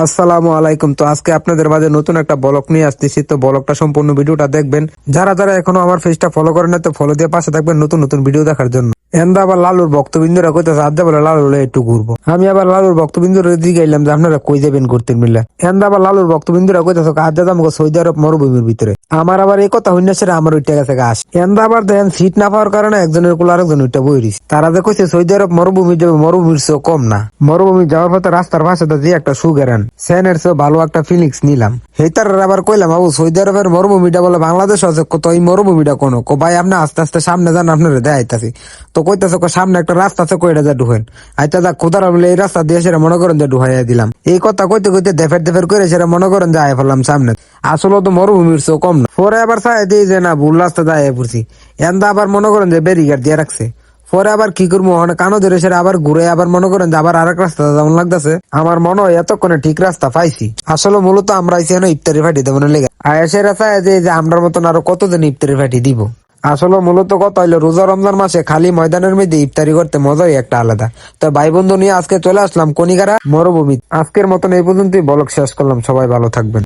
আসসালামু আলাইকুম। তো আজকে আপনাদের মাঝে নতুন একটা ব্লগ নিয়ে আসতেছি। তো ব্লগটা সম্পূর্ণ ভিডিওটা দেখবেন। যারা যারা এখনো আমার পেজটা ফলো করেন না, তো ফলো দিয়ে পাশে থাকবেন নতুন নতুন ভিডিও দেখার জন্য। এন্দা আবার লালুর ভক্তবিন্দুরা কইতেছে আজ বলে লালুর একটু ঘুরবো। আমি আবার লালুর ভক্তবিন্দুর দিকে গেলাম যে আপনারা কই যাবেন ঘুরতে মিলে। এন্দা আবার লালুর ভক্তবিন্দুরা কইতেছে আজ যাবো সৌদি আরব মরুভূমির ভিতরে। আমার আবার এই কথা হইনা সেটা আমার ওইটা গেছে গাছ। এন্দা আবার দেখেন সিট না পাওয়ার কারণে একজনের কোল আরেকজন ওইটা বই রইছে। তারা যে কইছে সৌদি আরব মরুভূমি যাবে, মরুভূমির চেয়েও কম না। মরুভূমি যাওয়ার পথে রাস্তার পাশে যে একটা সুগেরান সেনের চেয়েও ভালো একটা ফিলিংস নিলাম। হেতার আবার কইলাম আবু সৌদি আরবের মরুভূমিটা বলে বাংলাদেশ আছে, কত এই মরুভূমিটা কোনো কো ভাই আপনি আস্তে আস্তে সামনে যান, আপনারা দেখাইতাছি। তো কইতেছে সামনে একটা রাস্তা আছে, কইটা যা ঢুকেন। আইতা যা খোদার বলে এই রাস্তা দিয়ে সেটা মনে করেন যে ঢুকাইয়া দিলাম। এই কথা কইতে কইতে দেফের দেফের করে সেটা মনে করেন যে আয় ফেললাম সামনে। আসলে তো মরুভূমির চেয়েও কম না। পরে আবার চাই দিই যে না ভুল রাস্তা দাঁড়িয়ে পড়ছি। এন্দা আবার মনে করেন যে ব্যারিকেড দিয়ে রাখছে। পরে আবার কি করবো কানো ধরে সেটা আবার ঘুরে আবার মনে করেন যে আবার আরেক রাস্তা যেমন লাগতেছে। আমার মনে হয় এতক্ষণে ঠিক রাস্তা পাইছি। আসলে মূলত আমরা ইফতারি ফাটি দেবো লেগে আয়াসেরা চায় যে আমরার মতন আরো কতদিন ইফতারি ফাটি দিব। আসলে মূলত কথা হইলো রোজা রমজান মাসে খালি ময়দানের মধ্যে ইফতারি করতে মজাই একটা আলাদা। তো ভাই বন্ধু নিয়ে আজকে চলে আসলাম কনিকারা মরুভূমি। আজকের মতন এই পর্যন্তই ব্লগ শেষ করলাম। সবাই ভালো থাকবেন।